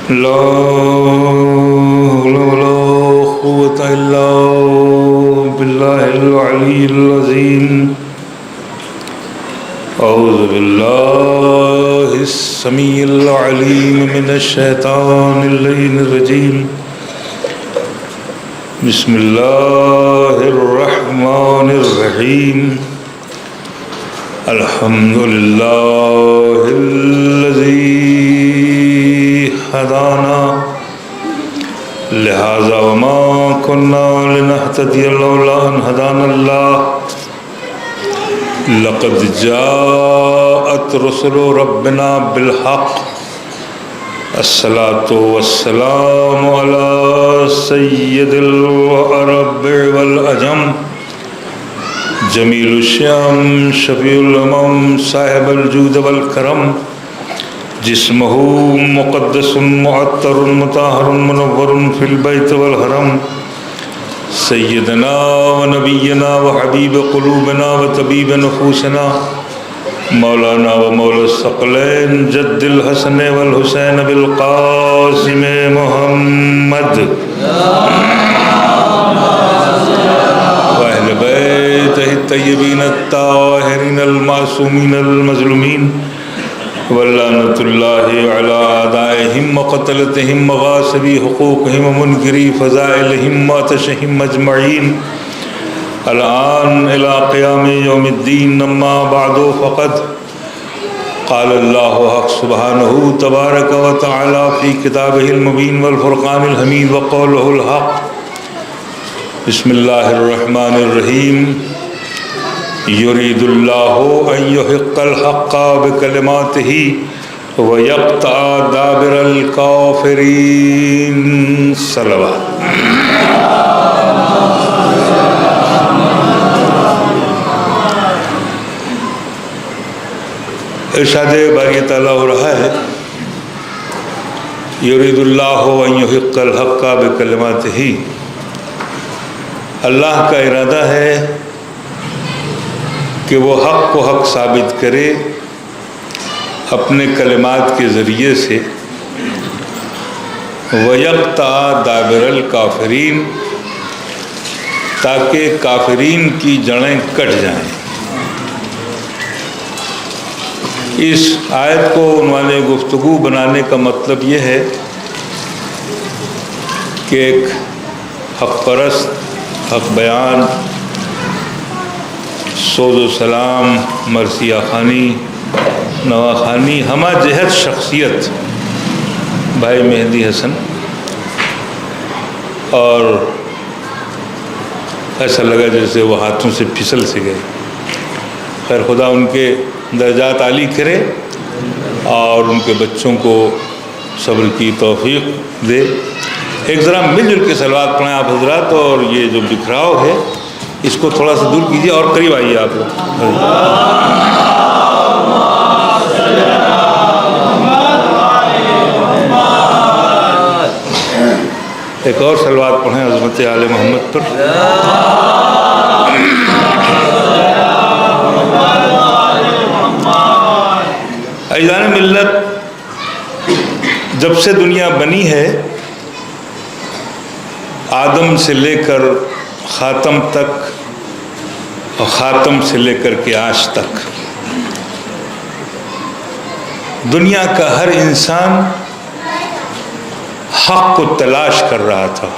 لا حول ولا قوة إلا بالله العلي العظيم. أعوذ بالله السميع العليم من الشيطان اللعين الرجيم. بسم الله الرحمن الرحيم. الحمد لله الذي هدانا لهذا وما كنا لنهتدي لولا أن هدانا الله. لقد جاءت رسل ربنا بالحق. الصلاة والسلام على سيد العرب والعجم جمیل الشام شفیع الامم صاحب الجود والکرم جسمہ مقدس معطر مطہر منور فی البیت والحرم سیدنا و نبینا و حبیب قلوبنا و طبیب نفوسنا مولانا و مولا الثقلین جد الحسن والحسین بالقاسم محمد وأهل بيته الطيبين الطاهرين المعصومين المظلومين ولعنة الله على أعدائهم وقتلتهم وغاصبي حقوقهم ومنكري فضائلهم وأتشهم أجمعين الآن إلى قيام يوم الدين. أما بعد فقد قال الله حق سبحانه تبارك وتعالى في كتابه المبين والفرقان الحميد وقوله الحق. بسم الله الرحمن الرحيم. يريد الله أن يحق الحق بكلماته ويقطع دابر الكافرين. صلوات. ارشاد باری تعالیٰ ہو رہا ہے یرید اللہ ان یحق الحق بکلماتہ. اللہ کا ارادہ ہے کہ وہ حق کو حق ثابت کرے اپنے کلمات کے ذریعے سے. وَيَقْطَعَ دَابِرَ الْكَافِرِينَ تاکہ کافرین کی جڑیں کٹ جائیں. اس آیت کو عنوان گفتگو بنانے کا مطلب یہ ہے کہ ایک حق پرست، حق بیان، سوز و سلام، مرثیہ خوانی، نوا خوانی، ہمہ جہت شخصیت بھائی مہدی حسن، اور ایسا لگا جیسے وہ ہاتھوں سے پھسل سے گئے. خیر خدا ان کے درجات عالی کرے اور ان کے بچوں کو صبر کی توفیق دے. ایک ذرا مل جل کے صلوات پڑھیں آپ حضرات، اور یہ جو بکھراؤ ہے اس کو تھوڑا سا دور کیجیے اور قریب آئیے آپ لوگ. ایک اور صلوات پڑھیں عظمت آل محمد پر. عزیزان ملت، جب سے دنیا بنی ہے آدم سے لے کر خاتم تک اور خاتم سے لے کر کے آج تک دنیا کا ہر انسان حق کو تلاش کر رہا تھا.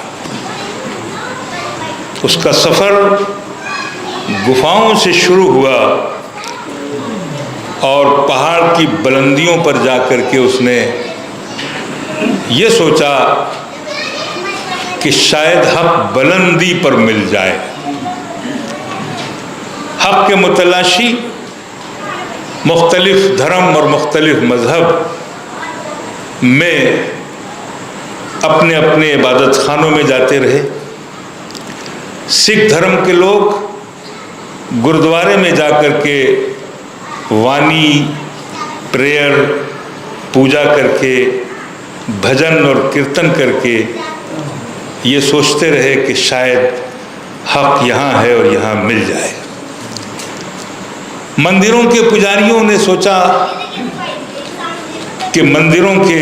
اس کا سفر گفاؤں سے شروع ہوا اور پہاڑ کی بلندیوں پر جا کر کے اس نے یہ سوچا کہ شاید حق بلندی پر مل جائے. حق کے متلاشی مختلف دھرم اور مختلف مذہب میں اپنے اپنے عبادت خانوں میں جاتے رہے. سکھ دھرم کے لوگ گردوارے میں جا کر کے وانی، پریئر، پوجا کر کے، بھجن اور کیرتن کر کے یہ سوچتے رہے کہ شاید حق یہاں ہے اور یہاں مل جائے. مندروں کے پجاریوں نے سوچا کہ مندروں کے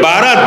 12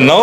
9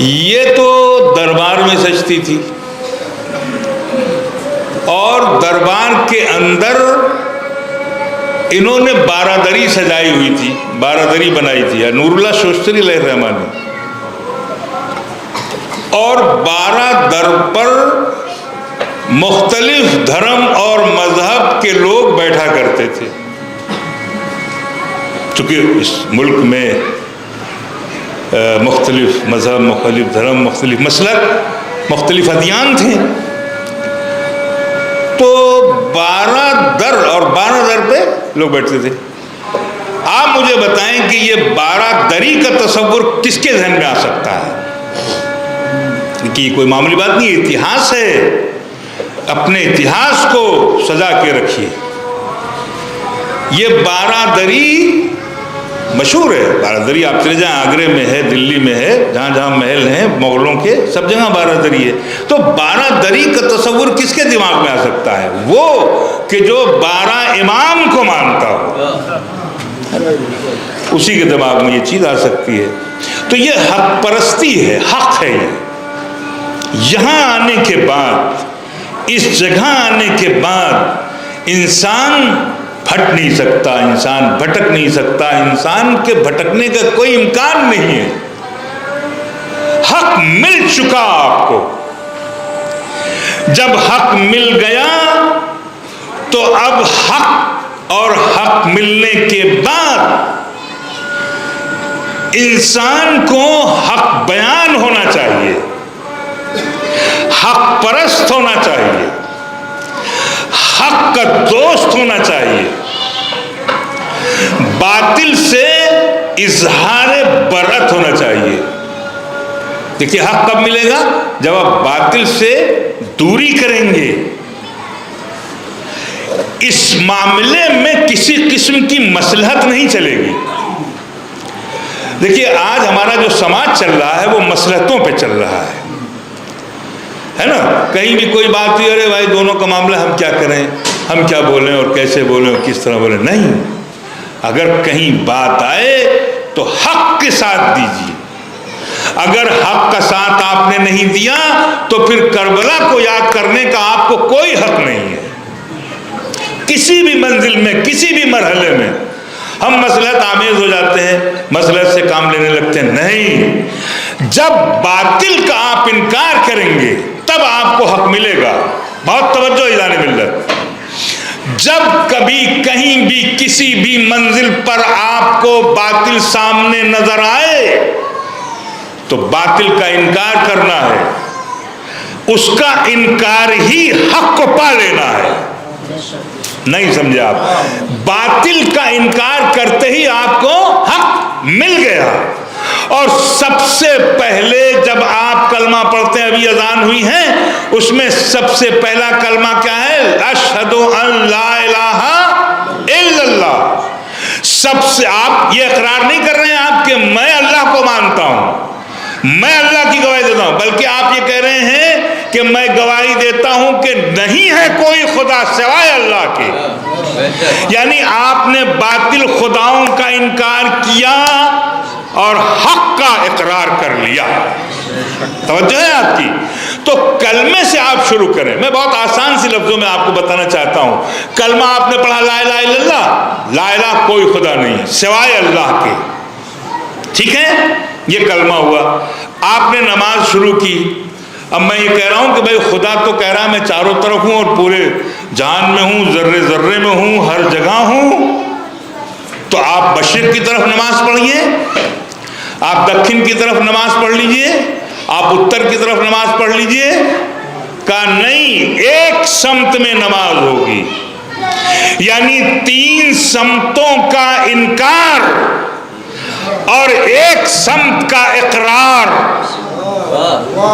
یہ تو دربار میں سجتی تھی، اور دربار کے اندر انہوں نے بارادری سجائی ہوئی تھی، بارادری بنائی تھی نور اللہ شوستری علیہ الرحمٰن نے، اور 12 در پر مختلف دھرم اور مذہب کے لوگ بیٹھا کرتے تھے، چونکہ اس ملک میں مختلف مذہب، مختلف دھرم، مختلف مسلک، مختلف ادیان تھے، تو 12 در اور 12 در پہ لوگ بیٹھتے تھے۔ آپ مجھے بتائیں کہ یہ 12 دری کا تصور کس کے ذہن میں آ سکتا ہے؟ کہ یہ کوئی معمولی بات نہیں، اتہاس ہے، اپنے اتہاس کو سجا کے رکھیے۔ یہ 12 دری مشہور ہے، 12 دری آپ چلے جائیں، آگرے میں ہے، دلی میں ہے، جہاں جہاں محل ہیں مغلوں کے، سب جگہ 12 دری ہے۔ تو 12 دری کا تصور کس کے دماغ میں آ سکتا ہے؟ وہ کہ جو 12 امام کو مانتا ہو، اسی کے دماغ میں یہ چیز آ سکتی ہے۔ تو یہ حق پرستی ہے، حق ہے۔ یہاں آنے کے بعد، اس جگہ آنے کے بعد انسان پھٹ نہیں سکتا، انسان بھٹک نہیں سکتا، انسان کے بھٹکنے کا کوئی امکان نہیں ہے۔ حق مل چکا آپ کو، جب حق مل گیا تو اب حق اور حق ملنے کے بعد انسان کو حق بیان ہونا چاہیے، حق پرست ہونا چاہیے، حق کا دوست ہونا چاہیے، باطل سے اظہار برأت ہونا چاہیے۔ دیکھیے حق کب ملے گا؟ جب آپ باطل سے دوری کریں گے۔ اس معاملے میں کسی قسم کی مصلحت نہیں چلے گی۔ دیکھیے آج ہمارا جو سماج چل رہا ہے وہ مصلحتوں پہ چل رہا ہے نا؟ کہیں بھی کوئی بات ہوئی، ارے بھائی دونوں کا معاملہ، ہم کیا کریں، ہم کیا بولیں اور کیسے بولیں اور کس طرح بولیں؟ نہیں، اگر کہیں بات آئے تو حق کے ساتھ دیجیے۔ اگر حق کا ساتھ آپ نے نہیں دیا تو پھر کربلا کو یاد کرنے کا آپ کو کوئی حق نہیں ہے۔ کسی بھی منزل میں، کسی بھی مرحلے میں ہم مصلحت آمیز ہو جاتے ہیں، مصلحت سے کام لینے لگتے ہیں۔ نہیں، جب باطل کا آپ انکار کریں گے تب آپ کو حق ملے گا۔ بہت توجہ اذان ملت، جب کبھی کہیں بھی کسی بھی منزل پر آپ کو باطل سامنے نظر آئے تو باطل کا انکار کرنا ہے، اس کا انکار ہی حق کو پا لینا ہے۔ نہیں سمجھے آپ؟ باطل کا انکار کرتے ہی آپ کو حق مل گیا۔ اور سب سے پہلے جب آپ کلمہ پڑھتے ہیں، ابھی اذان ہوئی ہے، اس میں سب سے پہلا کلمہ کیا ہے؟ اشہد ان لا الہ الا اللہ۔ سب سے آپ یہ اقرار نہیں کر رہے ہیں آپ کہ میں اللہ کو مانتا ہوں، میں اللہ کی گواہی دیتا ہوں، بلکہ آپ یہ کہہ رہے ہیں کہ میں گواہی دیتا ہوں کہ نہیں ہے کوئی خدا سوائے اللہ کے۔ یعنی آپ نے باطل خداؤں کا انکار کیا اور حق کا اقرار کر لیا۔ توجہ ہے آپ کی؟ تو کلمے سے آپ شروع کریں۔ میں بہت آسان سی لفظوں میں آپ کو بتانا چاہتا ہوں۔ کلمہ آپ نے پڑھا لا الہ الا اللہ، لا الہ کوئی خدا نہیں سوائے اللہ کے، ٹھیک ہے؟ یہ کلمہ ہوا۔ آپ نے نماز شروع کی۔ اب میں یہ کہہ رہا ہوں کہ بھائی خدا تو کہہ رہا ہے میں چاروں طرف ہوں اور پورے جہان میں ہوں، ذرے ذرے میں ہوں، ہر جگہ ہوں، تو آپ مشرق کی طرف نماز پڑھیے، آپ دکھن کی طرف نماز پڑھ لیجئے، آپ اتر کی طرف نماز پڑھ لیجئے۔ کہا نہیں، ایک سمت میں نماز ہوگی، یعنی 3 سمتوں کا انکار اور ایک سمت کا اقرار۔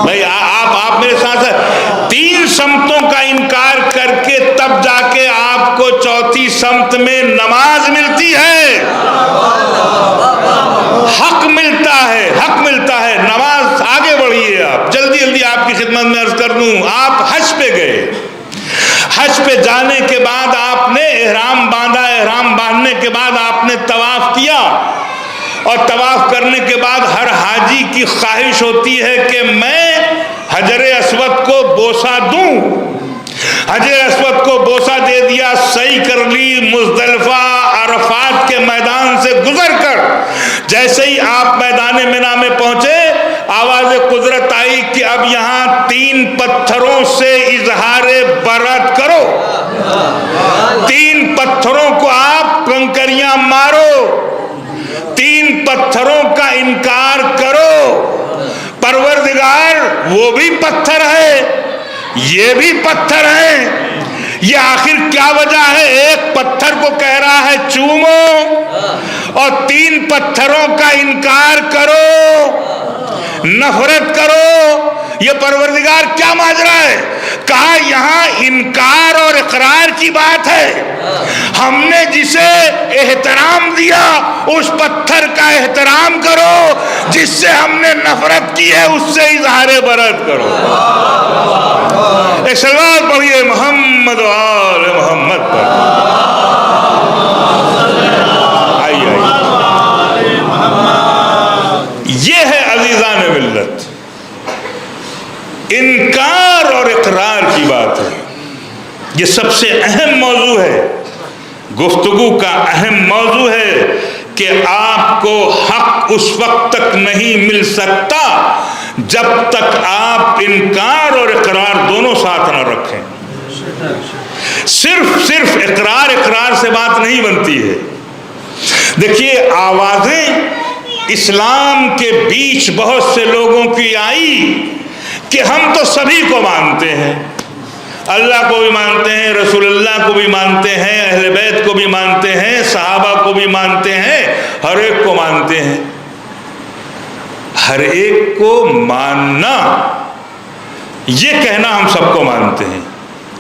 بھائی آپ میرے ساتھ 3 سمتوں کا انکار کر کے تب جا کے آپ کو چوتھی سمت میں نماز ملتی ہے، حق ملتا ہے، حق ملتا ہے۔ نماز آگے بڑھیے آپ، جلدی جلدی آپ کی خدمت میں عرض کر دوں، آپ حج پہ گئے، حج پہ جانے کے بعد آپ نے احرام باندھا، احرام باندھنے کے بعد آپ نے طواف کیا، اور اور طواف کرنے کے بعد ہر حاجی کی خواہش ہوتی ہے کہ میں حجر اسود کو بوسہ دوں. حجر اسود کو بوسہ دے دیا, سعی کر لی, مزدلفہ عرفات کے میدان سے گزر کر جیسے ہی آپ میدان منا میں پہنچے, آواز قدرت آئی کہ اب یہاں 3 پتھروں سے اظہار برات کرو. 3 پتھروں کو آپ کنکریاں مارو, 3 پتھروں کا انکار کرو. پروردگار وہ بھی پتھر ہے, یہ بھی پتھر ہے, یہ آخر کیا وجہ ہے؟ ایک پتھر کو کہہ رہا ہے چومو اور 3 پتھروں کا انکار کرو, نفرت کرو. یہ پروردگار کیا ماجرا ہے؟ کہا یہاں انکار اور اقرار کی بات ہے. ہم نے جسے احترام دیا اس پتھر کا احترام کرو, جس سے ہم نے نفرت کی ہے اس سے اظہار برات کرو. ایک سلوات پڑھیے محمد و آل محمد پر. آئیے یہ ہے عزیزان ملت, انکار اور اقرار کی بات ہے. یہ سب سے اہم موضوع ہے, گفتگو کا اہم موضوع ہے کہ آپ کو حق اس وقت تک نہیں مل سکتا جب تک آپ انکار اور اقرار دونوں ساتھ نہ رکھیں. صرف اقرار سے بات نہیں بنتی ہے. دیکھیے آوازیں اسلام کے بیچ بہت سے لوگوں کی آئی کہ ہم تو سبھی کو مانتے ہیں, اللہ کو بھی مانتے ہیں, رسول اللہ کو بھی مانتے ہیں, اہل بیت کو بھی مانتے ہیں, صحابہ کو بھی مانتے ہیں, ہر ایک کو مانتے ہیں. ہر ایک کو ماننا یہ کہنا ہم سب کو مانتے ہیں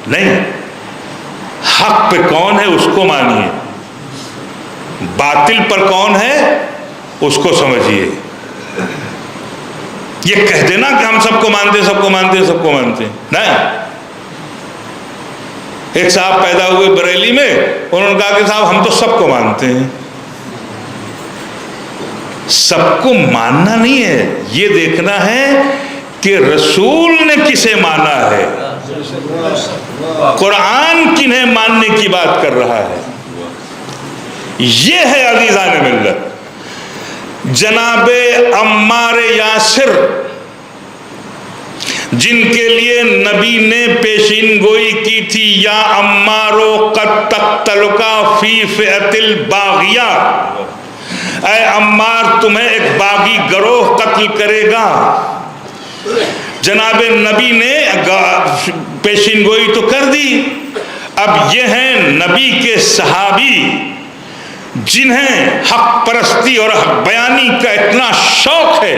نہیں. حق پہ کون ہے اس کو مانیے, باطل پر کون ہے اس کو سمجھیے. یہ کہہ دینا کہ ہم سب کو مانتے ہیں, سب کو مانتے ہیں, سب کو مانتے ہیں نہیں. ایک صاحب پیدا ہوئے بریلی میں, انہوں نے کہا کہ صاحب ہم تو سب کو مانتے ہیں. سب کو ماننا نہیں ہے, یہ دیکھنا ہے کہ رسول نے کسے مانا ہے, قرآن کنہیں ماننے کی بات کر رہا ہے. یہ ہے عزیزان ملت. جناب عمار یاسر جن کے لیے نبی نے پیشین گوئی کی تھی, یا عمارو قد تقتلک فی فئۃ الباغیہ, اے عمار تمہیں ایک باغی گروہ قتل کرے گا. جناب نبی نے پیشین گوئی تو کر دی. اب یہ ہیں نبی کے صحابی جنہیں حق پرستی اور حق بیانی کا اتنا شوق ہے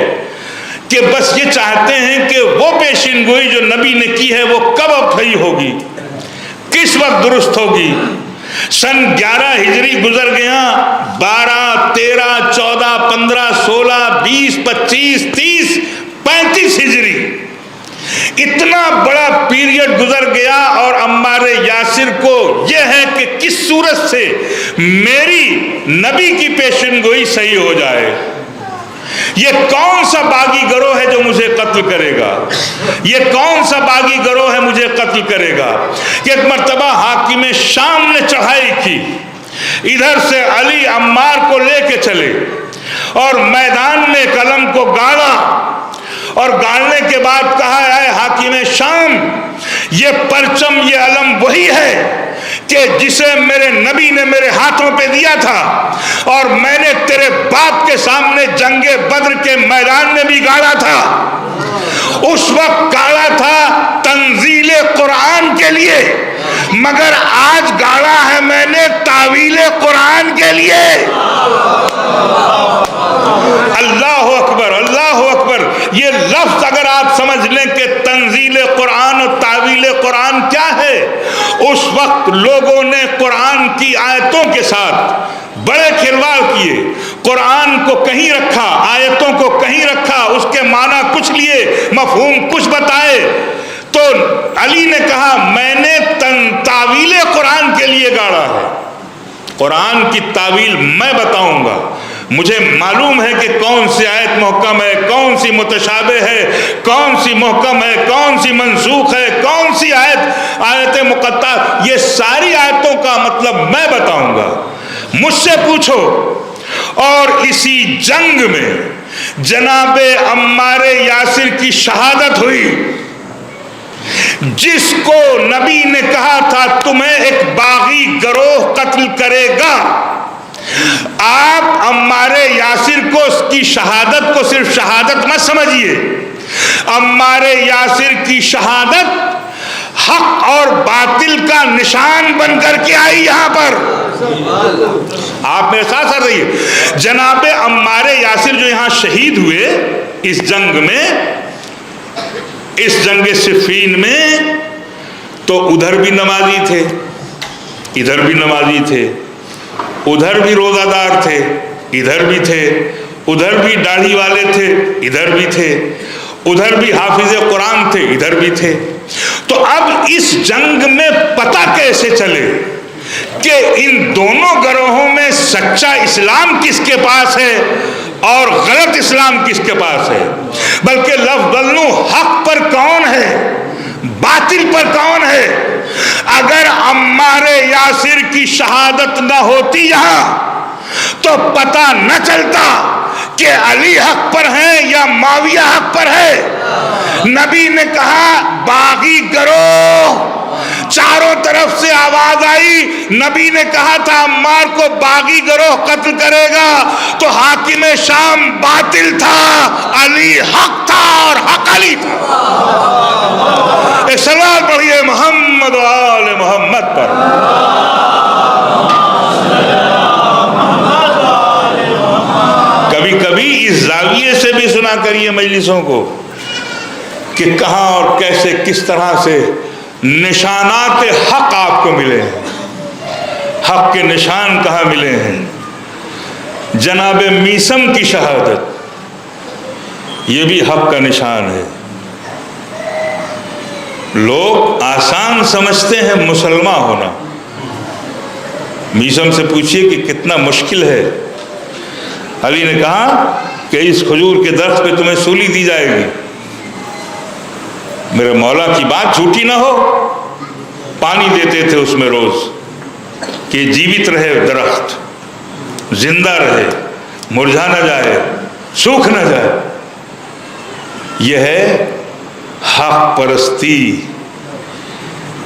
کہ بس یہ چاہتے ہیں کہ وہ پیشین گوئی جو نبی نے کی ہے وہ کب اب صحیح ہوگی, کس وقت درست ہوگی. سن 11 ہجری گزر گیا, 12, 13, 14, 15, 16, 20, 25, 30, 35 ہجری, اتنا بڑا پیریڈ گزر گیا اور عمار یاسر کو یہ ہے کہ کس صورت سے میری نبی کی پیشن گوئی صحیح ہو جائے. یہ کون سا باغی گروہ ہے جو مجھے قتل کرے گا, یہ کون سا باغی گروہ ہے مجھے قتل کرے گا. کہ ایک مرتبہ حاکم شام نے چڑھائی کی, ادھر سے علی عمار کو لے کے چلے اور میدان میں قلم کو گاڑا, اور گاڑنے کے بعد کہا اے حاکم شام, یہ پرچم یہ علم وہی ہے کہ جسے میرے نبی نے میرے ہاتھوں پہ دیا تھا اور میں نے تیرے باپ کے سامنے جنگ بدر کے میدان میں بھی گاڑا تھا. اس وقت گاڑا تھا تنزیل قرآن کے لیے, مگر آج گاڑا ہے میں نے تعویل قرآن کے لیے. اللہ اکبر, اللہ اکبر. یہ لفظ اگر آپ سمجھ لیں کہ تنزیل قرآن اور تعویل قرآن کیا ہے, اس وقت لوگوں نے قرآن کی آیتوں کے ساتھ بڑے کھلواڑ کیے. قرآن کو کہیں رکھا, آیتوں کو کہیں رکھا, اس کے معنی کچھ لیے, مفہوم کچھ بتائے. تو علی نے کہا میں نے تعویل قرآن کے لیے گاڑا ہے, قرآن کی تعویل میں بتاؤں گا, مجھے معلوم ہے کہ کون سی آیت محکم ہے، کون سی متشابہ ہے، کون سی محکم ہے، کون سی منسوخ ہے، کون سی آیت مقطع، یہ ساری آیتوں کا مطلب میں بتاؤں گا، مجھ سے پوچھو۔ اور اسی جنگ میں جناب عمار یاسر کی شہادت ہوئی، جس کو نبی نے کہا تھا تمہیں ایک باغی گروہ قتل کرے گا۔ آپ عمار یاسر کو اس کی شہادت کو صرف شہادت مت سمجھیے، عمار یاسر کی شہادت حق اور باطل کا نشان بن کر کے آئی یہاں پر۔ آپ میرے ساتھ ساتھ رہیے، جناب عمار یاسر جو یہاں شہید ہوئے اس جنگ میں، اس جنگ صفین میں، تو ادھر بھی نمازی تھے، ادھر بھی نمازی تھے، ادھر بھی روزہ دار تھے، ادھر بھی تھے، ادھر بھی داڑھی والے تھے، ادھر بھی تھے، ادھر بھی حافظ قرآن تھے، ادھر بھی تھے۔ تو اب اس جنگ میں پتہ کیسے چلے کہ ان دونوں گروہوں میں سچا اسلام کس کے پاس ہے اور غلط اسلام کس کے پاس ہے، بلکہ لفظ حق پر کون ہے، باطل پر کون ہے؟ اگر عمار یاسر کی شہادت نہ ہوتی یہاں تو پتہ نہ چلتا کہ علی حق پر ہے یا معاویہ حق پر ہے۔ نبی نے کہا باغی گروہ، چاروں طرف سے آواز آئی، نبی نے کہا تھا عمار کو باغی گروہ قتل کرے گا، تو حاکم شام باطل تھا، علی حق تھا اور حق علی تھا۔ ایک سلوات پڑھیے محمد و آل محمد پر۔ کبھی کبھی اس زاویے سے بھی سنا کریے مجلسوں کو کہ کہاں اور کیسے کس طرح سے نشانات حق آپ کو ملے ہیں، حق کے نشان کہاں ملے ہیں۔ جناب میثم کی شہادت یہ بھی حق کا نشان ہے۔ لوگ آسان سمجھتے ہیں مسلمان ہونا، میثم سے پوچھئے کہ کتنا مشکل ہے۔ علی نے کہا کہ اس کھجور کے درخت پہ تمہیں سولی دی جائے گی، میرے مولا کی بات جھوٹی نہ ہو۔ پانی دیتے تھے اس میں روز کہ جیوت رہے درخت، زندہ رہے، مرجھا نہ جائے، سوکھ نہ جائے۔ یہ ہے حق پرستی،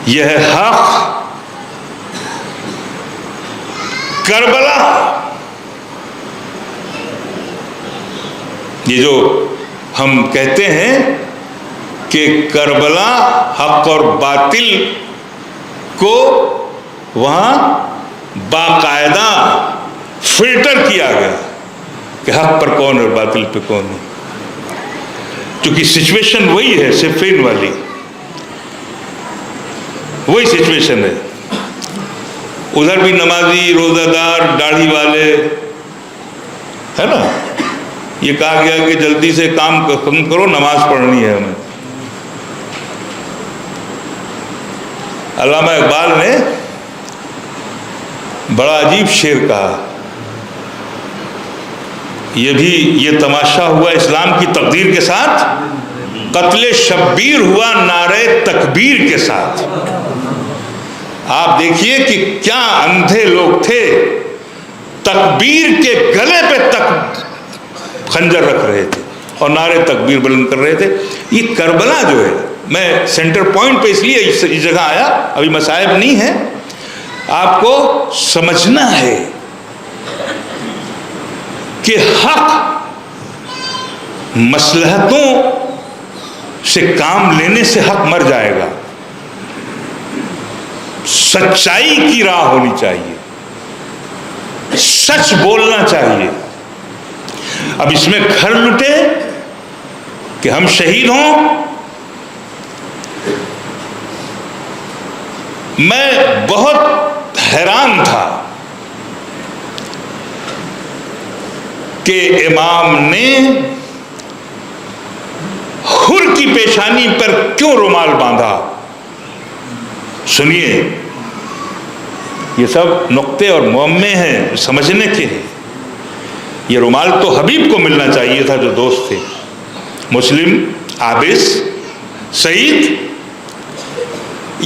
یہ ہے حق۔ کربلا، یہ جو ہم کہتے ہیں کہ کربلا حق اور باطل کو وہاں باقاعدہ فلٹر کیا گیا کہ حق پر کون ہے اور باطل پہ کون ہے، کیونکہ سچویشن وہی ہے، صفین والی وہی سچویشن ہے۔ ادھر بھی نمازی، روزہ دار، داڑھی والے، ہے نا۔ یہ کہا گیا کہ جلدی سے کام ختم کرو، نماز پڑھنی ہے ہمیں۔ علامہ اقبال نے بڑا عجیب شعر کہا، یہ تماشا ہوا اسلام کی تقدیر کے ساتھ، قتل شبیر ہوا نعرہ تکبیر کے ساتھ۔ آپ دیکھیے کہ کیا اندھے لوگ تھے، تکبیر کے گلے پہ تک خنجر رکھ رہے تھے اور نعرہ تکبیر بلند کر رہے تھے۔ یہ کربلا جو ہے، میں سینٹر پوائنٹ پہ اس لیے اس جگہ آیا، ابھی مصائب نہیں ہے، آپ کو سمجھنا ہے کہ حق مصلحتوں سے کام لینے سے حق مر جائے گا، سچائی کی راہ ہونی چاہیے، سچ بولنا چاہیے۔ اب اس میں گھر لٹے کہ ہم شہید ہوں۔ میں بہت حیران تھا کہ امام نے حر کی پیشانی پر کیوں رومال باندھا۔ سنیے، یہ سب نقطے اور معمے ہیں، سمجھنے کے ہیں۔ یہ رومال تو حبیب کو ملنا چاہیے تھا جو دوست تھے، مسلم، عابس، سعید،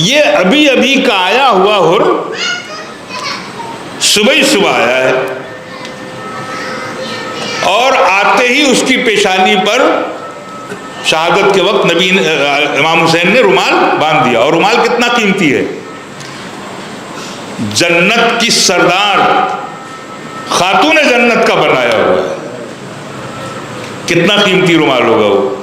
یہ ابھی ابھی کا آیا ہوا حر صبح ہی صبح آیا ہے، اور آتے ہی اس کی پیشانی پر شہادت کے وقت نبی امام حسین نے رومال باندھ دیا. اور رومال کتنا قیمتی ہے، جنت کی سردار خاتون جنت کا بنایا ہوا ہے، کتنا قیمتی رومال ہوگا وہ.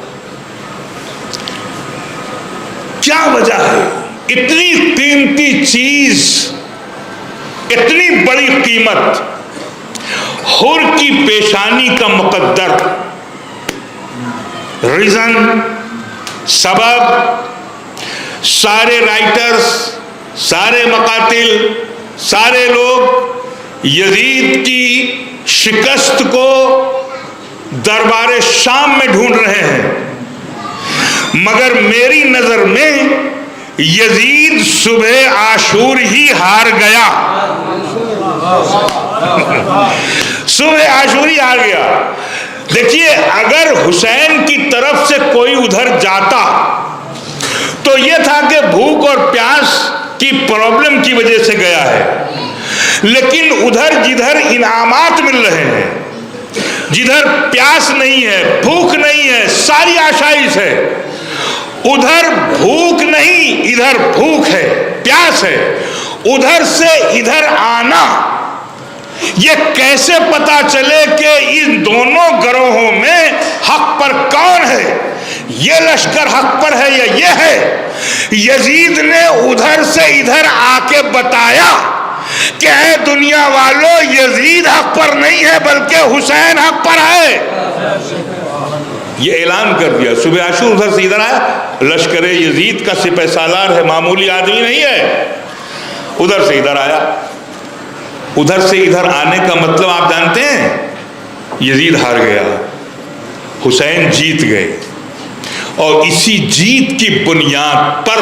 کیا وجہ ہے اتنی قیمتی چیز، اتنی بڑی قیمت، حر کی پیشانی کا مقدر؟ ریزن، سبب، سارے رائٹرز، سارے مقاتل، سارے لوگ یزید کی شکست کو دربار شام میں ڈھونڈ رہے ہیں، مگر میری نظر میں یزید صبح عاشور ہی ہار گیا. صبح عاشور ہی ہار گیا. دیکھیے، اگر حسین کی طرف سے کوئی ادھر جاتا تو یہ تھا کہ بھوک اور پیاس کی پرابلم کی وجہ سے گیا ہے، لیکن ادھر جدھر انعامات مل رہے ہیں، جدھر پیاس نہیں ہے، بھوک نہیں ہے، ساری آشائش ہے، ادھر بھوک نہیں، ادھر بھوک ہے، پیاس ہے. ادھر سے ادھر آنا، یہ کیسے پتا چلے کہ ان دونوں گروہوں میں حق پر کون ہے؟ یہ لشکر حق پر ہے یا یہ ہے؟ یزید نے ادھر سے ادھر آ کے بتایا کہ اے دنیا والو، یزید حق پر نہیں ہے بلکہ حسین حق پر ہے. یہ اعلان کر دیا. صبح عاشور ادھر سے ادھر آیا. لشکر یزید کا سپہ سالار ہے، معمولی آدمی نہیں ہے. ادھر سے ادھر آیا. ادھر سے ادھر آنے کا مطلب آپ جانتے ہیں؟ یزید ہار گیا، حسین جیت گئے. اور اسی جیت کی بنیاد پر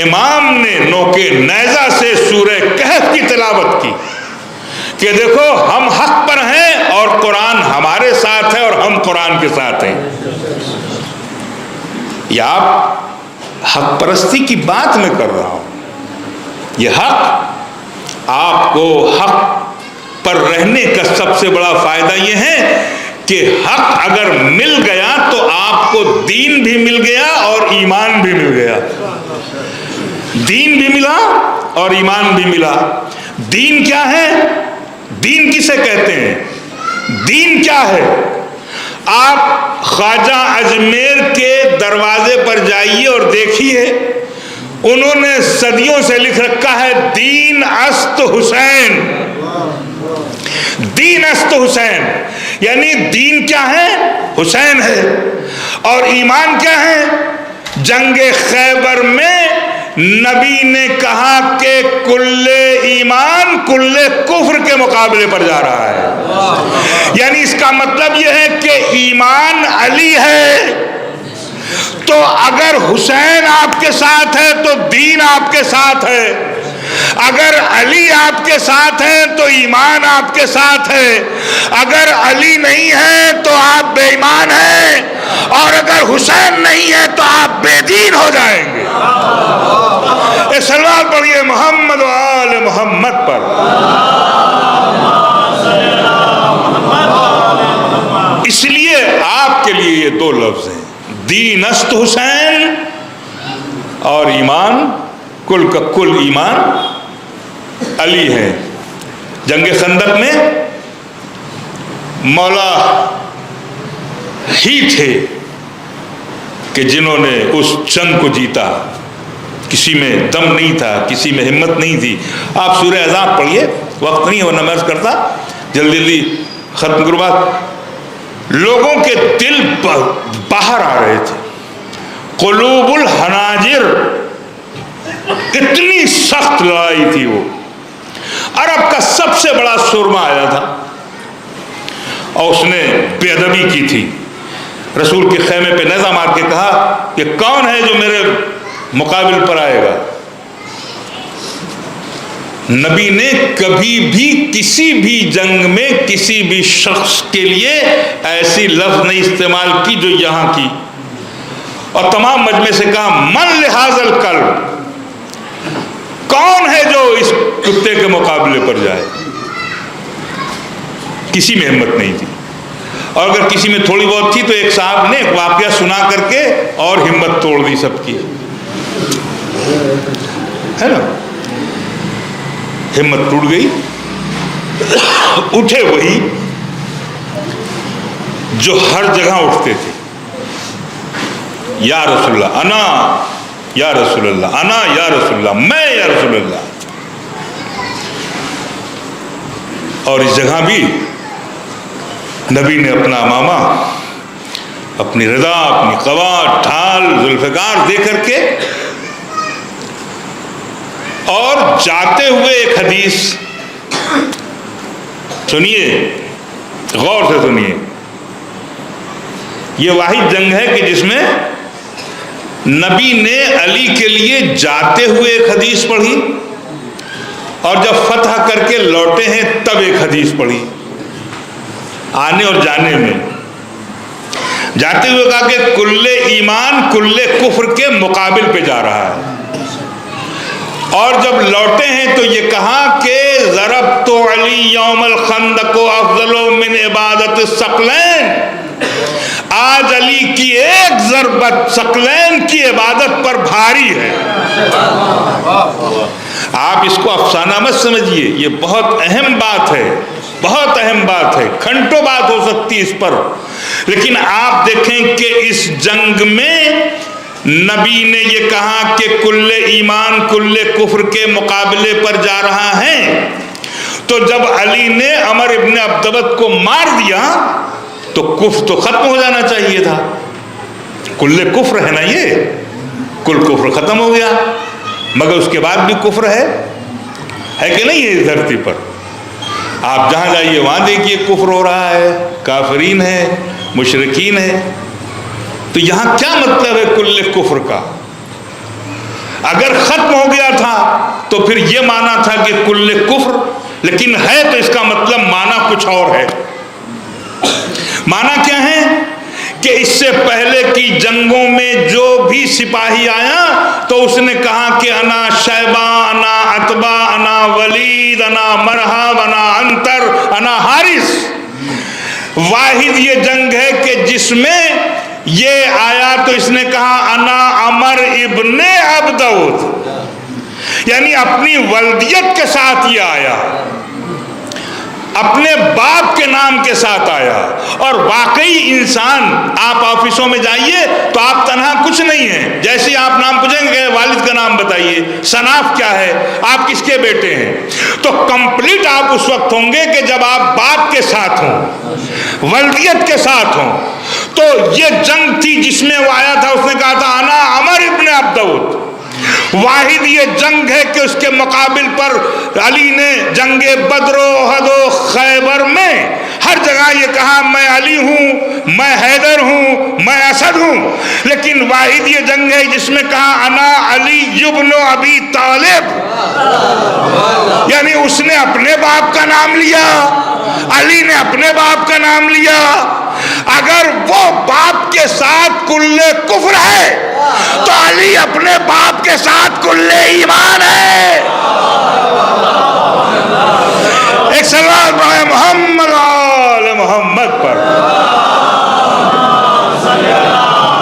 امام نے نوکے نیزہ سے سورہ کہف کی تلاوت کی کہ دیکھو ہم حق پر ہیں اور قرآن ہمارے ساتھ ہے اور ہم قرآن کے ساتھ ہیں. یہ آپ حق پرستی کی بات میں کر رہا ہوں. یہ حق، آپ کو حق پر رہنے کا سب سے بڑا فائدہ یہ ہے کہ حق اگر مل گیا تو آپ کو دین بھی مل گیا اور ایمان بھی مل گیا. دین بھی ملا اور ایمان بھی ملا. دین کیا ہے؟ دین کسے کہتے ہیں؟ دین کیا ہے؟ آپ خواجہ اجمیر کے دروازے پر جائیے اور دیکھیے، انہوں نے صدیوں سے لکھ رکھا ہے دین است حسین. دین است حسین، یعنی دین کیا ہے؟ حسین ہے. اور ایمان کیا ہے؟ جنگ خیبر میں نبی نے کہا کہ کل ایمان کل کفر کے مقابلے پر جا رہا ہے. یعنی اس کا مطلب یہ ہے کہ ایمان علی ہے، تو اگر حسین آپ کے ساتھ ہے تو دین آپ کے ساتھ ہے. اگر علی آپ کے ساتھ ہیں تو ایمان آپ کے ساتھ ہے. اگر علی نہیں ہے تو آپ بے ایمان ہیں، اور اگر حسین نہیں ہے تو آپ بے دین ہو جائیں گے. صلوات پڑھیے محمد و آل محمد پر. اس لیے آپ کے لیے یہ دو لفظ ہیں، دین است حسین اور ایمان کل کا کل ایمان علی ہے. جنگ خندق میں مولا ہی تھے کہ جنہوں نے اس جنگ کو جیتا. کسی میں دم نہیں تھا، کسی میں ہمت نہیں تھی. آپ سورہ احزاب پڑھیے، وقت نہیں ہے ورنہ میں عرض کرتا، جلدی جلدی ختم کرو بات. لوگوں کے دل باہر آ رہے تھے، قلوب الحناجر. اتنی سخت لڑائی تھی وہ. عرب کا سب سے بڑا سرما آیا تھا اور اس نے بے ادبی کی تھی. رسول کے خیمے پہ نیزہ مار کے کہا کہ کون ہے جو میرے مقابل پر آئے گا. نبی نے کبھی بھی کسی بھی جنگ میں کسی بھی شخص کے لیے ایسی لفظ نہیں استعمال کی جو یہاں کی، اور تمام مجمع سے کہا من لہذا الکلب، کون ہے جو اس کتے کے مقابلے پر جائے؟ کسی میں ہمت نہیں تھی، اور اگر کسی میں تھوڑی بہت تھی تو ایک صاحب نے ایک واقعہ سنا کر کے اور ہمت توڑ دی سب کی، ہے نا، ہمت ٹوٹ گئی۔ اٹھے وہی جو ہر جگہ اٹھتے تھے، یا رسول اللہ انا یا رسول اللہ، انا یا رسول اللہ، میں یا رسول اللہ۔ اور اس جگہ بھی نبی نے اپنا امامہ، اپنی رضا، اپنی قوا، ڈھال، ذوالفقار دے کر کے، اور جاتے ہوئے ایک حدیث سنیے، غور سے سنیے، یہ واحد جنگ ہے کہ جس میں نبی نے علی کے لیے جاتے ہوئے ایک حدیث پڑھی، اور جب فتح کر کے لوٹے ہیں تب ایک حدیث پڑھی۔ آنے اور جانے میں جاتے ہوئے کہا کہ کل ایمان کل کفر کے مقابل پہ جا رہا ہے، اور جب لوٹے ہیں تو یہ کہا کہ ضربت علی یوم الخندق افضل من عبادت الثقلین، آج علی کی ایک ضربت ثقلین کی عبادت پر بھاری ہے۔ آپ اس کو افسانہ مت سمجھیے، یہ بہت اہم بات ہے، بہت اہم بات ہے، گھنٹوں بات ہو سکتی اس پر، لیکن آپ دیکھیں کہ اس جنگ میں نبی نے یہ کہا کہ کل ایمان کل کفر کے مقابلے پر جا رہا ہے، تو جب علی نے عمر ابن عبدبت کو مار دیا تو کفر تو ختم ہو جانا چاہیے تھا، کل کفر ہے نا، یہ کل کفر ختم ہو گیا، مگر اس کے بعد بھی کفر ہے کہ نہیں ہے اس دھرتی پر؟ آپ جہاں جائیے وہاں دیکھیے کفر ہو رہا ہے، کافرین ہے، مشرکین ہے، تو یہاں کیا مطلب ہے کل کفر کا؟ اگر ختم ہو گیا تھا تو پھر یہ معنی تھا کہ کل کفر، لیکن ہے تو اس کا مطلب معنی کچھ اور ہے۔ معنی کیا ہے کہ اس سے پہلے کی جنگوں میں جو بھی سپاہی آیا تو اس نے کہا کہ انا شیبہ، انا عتبہ، انا ولید، انا مرحب، انا انتر، انا حارث۔ واحد یہ جنگ ہے کہ جس میں یہ آیا تو اس نے کہا انا عمر ابن عبدود، یعنی اپنی ولدیت کے ساتھ یہ آیا، اپنے باپ کے نام کے ساتھ آیا۔ اور واقعی انسان، آپ آفسوں میں جائیے تو آپ تنہا کچھ نہیں ہیں، جیسے ہی آپ نام پوچھیں گے والد کا نام بتائیے، صناف کیا ہے، آپ کس کے بیٹے ہیں، تو کمپلیٹ آپ اس وقت ہوں گے کہ جب آپ باپ کے ساتھ ہوں، ولدیت کے ساتھ ہوں۔ تو یہ جنگ تھی جس میں وہ آیا تھا، اس نے کہا تھا انا عمر ابن عبدود۔ واحد یہ جنگ ہے کہ اس کے مقابل پر علی نے جنگ بدر و احد و خیبر میں ہر جگہ یہ کہا میں علی ہوں، میں حیدر ہوں، میں اسد ہوں، لیکن واحد یہ جنگ ہے جس میں کہا انا علی ابن ابی طالب، یعنی اس نے اپنے باپ کا نام لیا، علی نے اپنے باپ کا نام لیا۔ اگر وہ باپ کے ساتھ کل کفر ہے تو علی اپنے باپ کے ساتھ کل ایمان ہے۔ ایک صلوات پڑھیں محمد آل محمد پر۔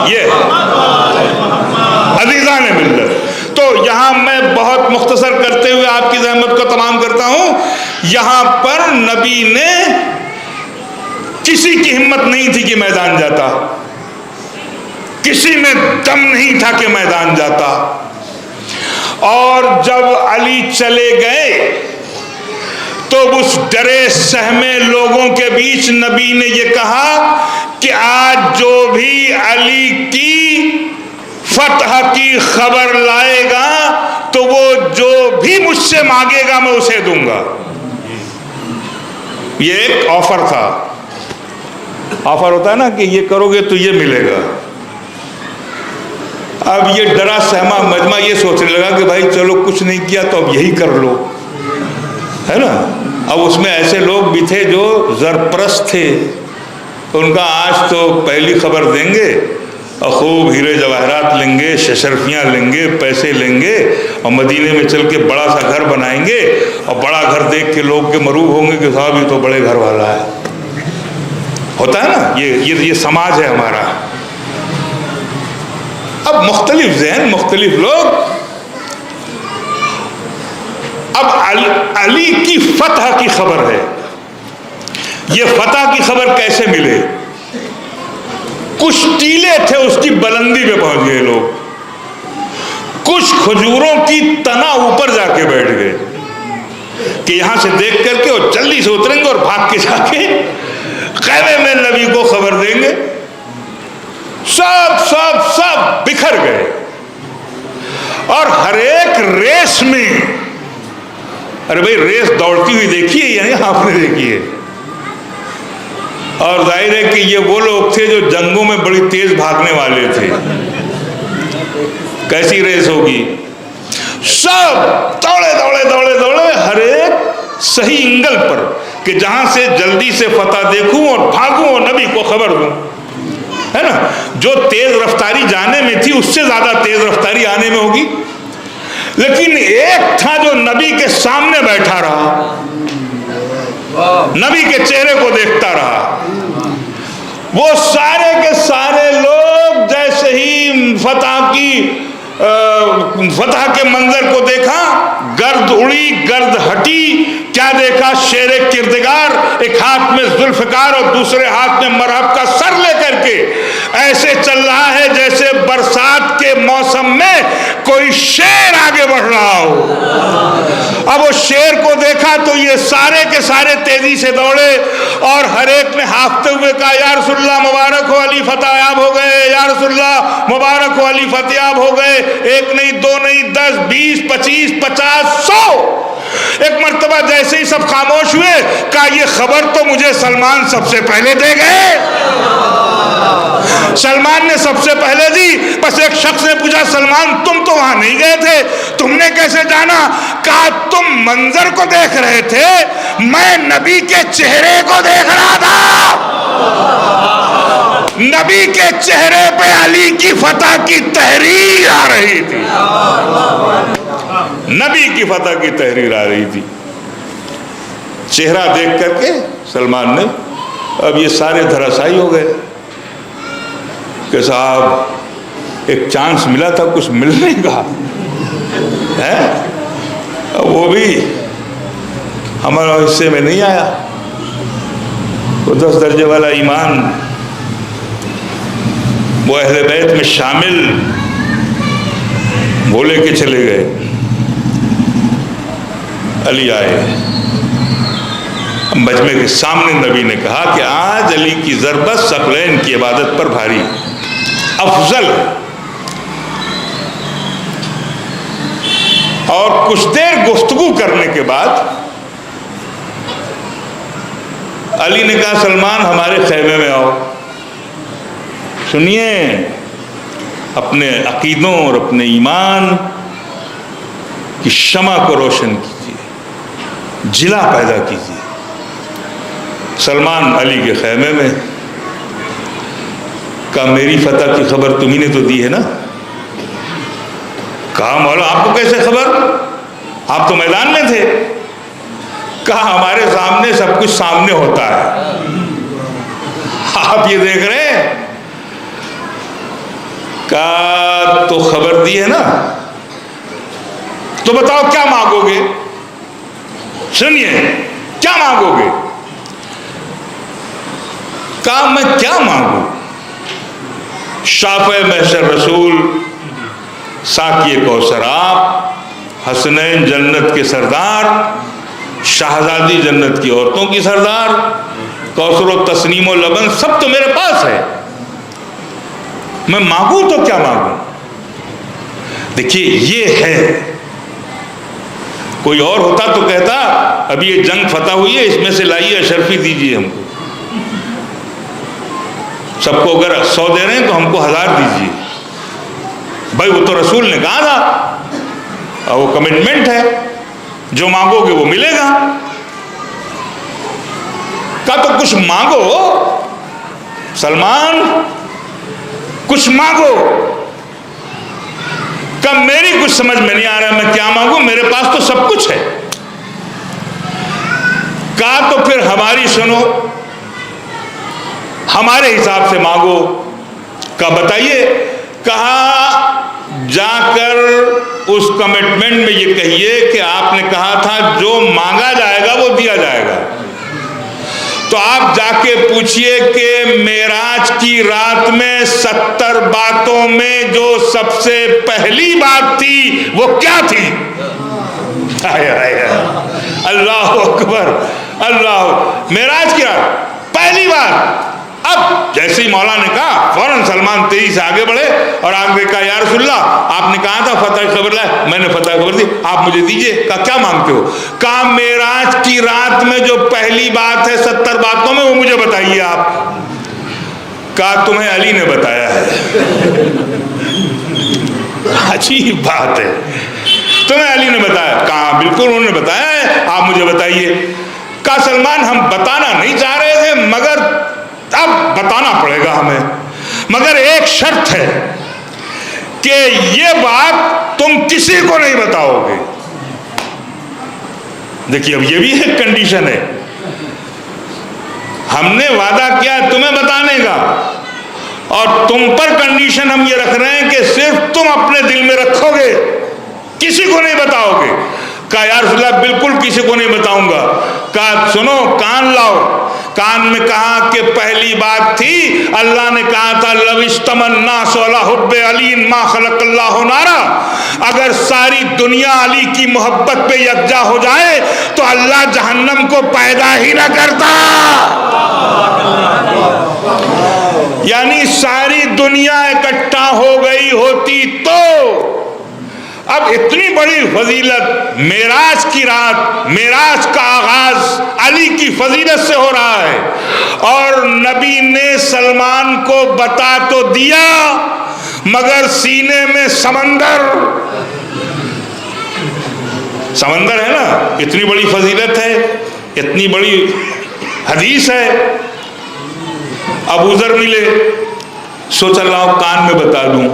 یہ عزیزان ملت، تو یہاں میں بہت مختصر کرتے ہوئے آپ کی زحمت کو تمام کرتا ہوں۔ یہاں پر نبی نے کسی کی ہمت نہیں تھی کہ میدان جاتا، کسی میں دم نہیں تھا کہ میدان جاتا، اور جب علی چلے گئے تو اس ڈرے سہمے لوگوں کے بیچ نبی نے یہ کہا کہ آج جو بھی علی کی فتح کی خبر لائے گا تو وہ جو بھی مجھ سے مانگے گا میں اسے دوں گا۔ یہ ایک آفر تھا، آفر ہوتا ہے نا کہ یہ کرو گے تو یہ ملے گا۔ اب یہ ڈرا سہما مجمع یہ سوچنے لگا کہ بھائی چلو کچھ نہیں کیا تو اب یہی کر لو، ہے نا. اب اس میں ایسے لوگ بھی تھے جو زرپرست تھے، ان کا آج تو پہلی خبر دیں گے اور خوب ہیرے جواہرات لیں گے، ششرفیاں لیں گے، پیسے لیں گے اور مدینے میں چل کے بڑا سا گھر بنائیں گے، اور بڑا گھر دیکھ کے لوگ کے مروب ہوں گے کہ صاحب یہ تو بڑے گھر والا ہے. ہوتا ہے نا، یہ سماج ہے ہمارا. اب مختلف ذہن، مختلف لوگ. اب علی کی فتح کی خبر ہے. یہ فتح کی خبر کیسے ملے؟ کچھ ٹیلے تھے اس کی بلندی پہ پہنچ گئے لوگ، کچھ کھجوروں کی تنا اوپر جا کے بیٹھ گئے کہ یہاں سے دیکھ کر کے اور جلدی سے اتریں گے اور بھاگ کے جا کے خیمے میں نبی کو خبر دیں گے. سب سب سب بکھر گئے اور ہر ایک ریس میں، ارے بھائی ریس دوڑتی ہوئی دیکھی ہے یا نہیں آپ نے دیکھی ہے؟ اور ظاہر ہے کہ یہ وہ لوگ تھے جو جنگوں میں بڑی تیز بھاگنے والے تھے. کیسی ریس ہوگی؟ سب دوڑے دوڑے دوڑے دوڑے ہر ایک صحیح انگل پر کہ جہاں سے جلدی سے فتح دیکھوں اور بھاگوں اور نبی کو خبر دوں. ہے نا، جو تیز رفتاری جانے میں تھی اس سے زیادہ تیز رفتاری آنے میں ہوگی. لیکن ایک تھا جو نبی کے سامنے بیٹھا رہا، نبی کے چہرے کو دیکھتا رہا. وہ سارے کے سارے لوگ جیسے ہی فتح کے منظر کو دیکھا، گرد اڑی گرد ہٹی. کیا دیکھا؟ شیر کردگار ایک ہاتھ میں ذوالفقار اور دوسرے ہاتھ میں مرہب کا سر لے کر کے ایسے چل رہا ہے جیسے برسات کے موسم میں کوئی شیر آگے بڑھ رہا ہو. اب وہ شیر کو دیکھا تو یہ سارے کے سارے تیزی سے دوڑے اور ہر ایک نے ہانفتے ہوئے کہا یا رسول اللہ مبارک ہو، علی فتح یاب ہو گئے. یا رسول اللہ مبارک ہو، علی فتح یاب ہو گئے. ایک نہیں، دو نہیں، 10 20 25 50 100. ایک مرتبہ جیسے ہی سب خاموش ہوئے کہا یہ خبر تو مجھے سلمان سب سے پہلے دے گئے. سلمان نے سب سے پہلے دی. بس ایک شخص نے پوچھا سلمان تم تو وہاں نہیں گئے تھے، تم نے کیسے جانا؟ کہا تم منظر کو دیکھ رہے تھے، میں نبی کے چہرے کو دیکھ رہا تھا. نبی کے چہرے پہ علی کی فتح کی تحریر آ رہی تھی. نبی کی فتح کی تحریر آ رہی تھی. چہرہ دیکھ کر کے سلمان نے، اب یہ سارے دھراسائی ہو گئے کہ صاحب ایک چانس ملا تھا کچھ ملنے کا ہے، وہ بھی ہمارا حصے میں نہیں آیا. وہ 10 درجے والا ایمان وہ اہل بیت میں شامل وہ لے کے چلے گئے. علی آئے، مجمع کے سامنے نبی نے کہا کہ آج علی کی ضربت ثقلین کی عبادت پر بھاری افضل. اور کچھ دیر گفتگو کرنے کے بعد علی نے کہا سلمان ہمارے خیمے میں آؤ، سنیے، اپنے عقیدوں اور اپنے ایمان کی شمع کو روشن کیجیے، جلا پیدا کیجیے. سلمان علی کے خیمے میں. کہا میری فتح کی خبر تمہیں نے تو دی ہے نا؟ کہا مولا آپ کو کیسے خبر، آپ تو میدان میں تھے. کہا ہمارے سامنے سب کچھ سامنے ہوتا ہے، آپ یہ دیکھ رہے ہیں. کہا تو خبر دی ہے نا، تو بتاؤ کیا مانگو گے؟ سنیے کیا مانگو گے؟ کہا میں کیا مانگوں؟ شافع محشر رسول، ساقی کوثر آپ، حسنین جنت کے سردار، شہزادی جنت کی عورتوں کی سردار، کوثر و تسنیم و لبن سب تو میرے پاس ہے، میں مانگوں تو کیا مانگوں؟ دیکھیے یہ ہے. کوئی اور ہوتا تو کہتا ابھی یہ جنگ فتح ہوئی ہے، اس میں سے لائیے اشرفی دیجیے ہم کو، سب کو اگر 100 دے رہے ہیں تو ہم کو 1000 دیجیے. بھائی وہ تو رسول نے کہا تھا اور وہ کمٹمنٹ ہے. جو مانگو گے وہ ملے گا. کہا تو کچھ مانگو سلمان، کچھ مانگو. کہ میری کچھ سمجھ میں نہیں آ رہا میں کیا مانگوں، میرے پاس تو سب کچھ ہے. کہا تو پھر ہماری سنو، ہمارے حساب سے مانگو. کہا بتائیے. کہا جا کر اس کمٹمنٹ میں یہ کہیے کہ آپ نے کہا تھا جو مانگا جائے گا وہ دیا جائے گا. تو آپ جا کے پوچھئے کہ معراج کی رات میں 70 باتوں میں جو سب سے پہلی بات تھی وہ کیا تھی؟ اللہ اکبر اللہ. معراج کی رات پہلی بات. اب جیسے ہی مولا نے کہا فوراً سلمان تیزی سے آگے بڑھے اور آگے کہا یا رسول اللہ آپ نے کہا تھا فتح کی خبر لائے، میں نے فتح کی خبر دی، آپ مجھے دیجئے. کہا کیا مانگتے ہو؟ کہا معراج کی رات میں جو پہلی بات ہے 70 باتوں میں وہ مجھے بتائیے آپ. کہا تمہیں علی نے بتایا ہے. عجیب بات ہے، تمہیں علی نے بتایا. کہا بالکل انہوں نے بتایا ہے، آپ مجھے بتائیے. کہا سلمان ہم بتانا نہیں چاہ رہے تھے مگر اب بتانا پڑے گا ہمیں، مگر ایک شرط ہے کہ یہ بات تم کسی کو نہیں بتاؤ گے. دیکھیے اب یہ بھی ایک کنڈیشن ہے. ہم نے وعدہ کیا تمہیں بتانے کا اور تم پر کنڈیشن ہم یہ رکھ رہے ہیں کہ صرف تم اپنے دل میں رکھو گے، کسی کو نہیں بتاؤ گے. کہا یا رسول اللہ بالکل کسی کو نہیں بتاؤں گا. کہا سنو کان لاؤ. کان میں کہا کہ پہلی بات تھی اللہ نے کہا تھا لو اجتمع الناس علی حب علی ما خلق اللہ نارا. اگر ساری دنیا علی کی محبت پہ یکجا ہو جائے تو اللہ جہنم کو پیدا ہی نہ کرتا. یعنی ساری دنیا اکٹھا ہو گئی ہوتی تو. اب اتنی بڑی فضیلت معراج کی رات، معراج کا آغاز علی کی فضیلت سے ہو رہا ہے اور نبی نے سلمان کو بتا تو دیا مگر سینے میں سمندر ہے نا. اتنی بڑی فضیلت ہے، اتنی بڑی حدیث ہے. ابو ذر ملے، سوچا لاؤ کان میں بتا دوں.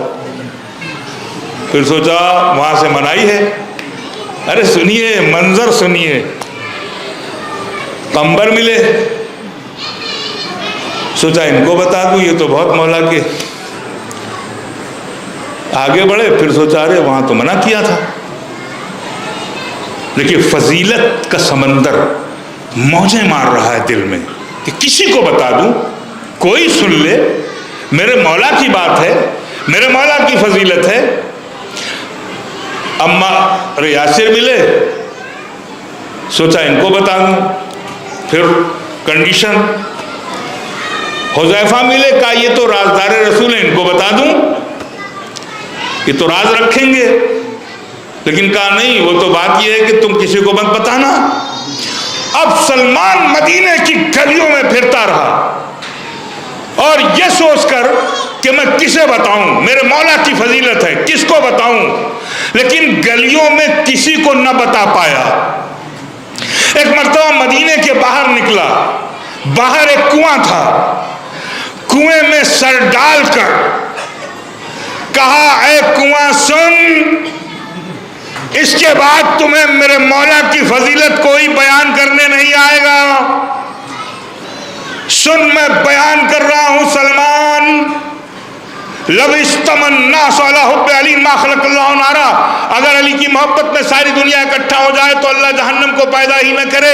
پھر سوچا وہاں سے منائی ہے. ارے سنیے منظر سنیے. قمبر ملے، سوچا ان کو بتا دوں یہ تو بہت مولا کے. آگے بڑھے پھر سوچا ارے وہاں تو منع کیا تھا. دیکھیے فضیلت کا سمندر موجیں مار رہا ہے دل میں کہ کسی کو بتا دوں، کوئی سن لے، میرے مولا کی بات ہے، میرے مولا کی فضیلت ہے. عمار یاسر ملے، سوچا ان کو بتا دوں. پھر کنڈیشن. حذیفہ ملے، کہا یہ تو رازدار رسول ہیں ان کو بتا دوں، یہ تو راز رکھیں گے. لیکن کہا نہیں وہ تو بات یہ ہے کہ تم کسی کو مت بتانا. اب سلمان مدینے کی گلیوں میں پھرتا رہا اور یہ سوچ کر کہ میں کسے بتاؤں، میرے مولا کی فضیلت ہے کس کو بتاؤں، لیکن گلیوں میں کسی کو نہ بتا پایا. ایک مرتبہ مدینے کے باہر نکلا، باہر ایک کنواں تھا، کنویں میں سر ڈال کر کہا اے کنواں سن، اس کے بعد تمہیں میرے مولا کی فضیلت کوئی بیان کرنے نہیں آئے گا. سن میں بیان کر رہا ہوں سلمان. لو اجتمع الناس علی حب علی ما خلق اللہ نارا. اگر علی کی محبت میں ساری دنیا اکٹھا ہو جائے تو اللہ جہنم کو پیدا ہی نہ کرے.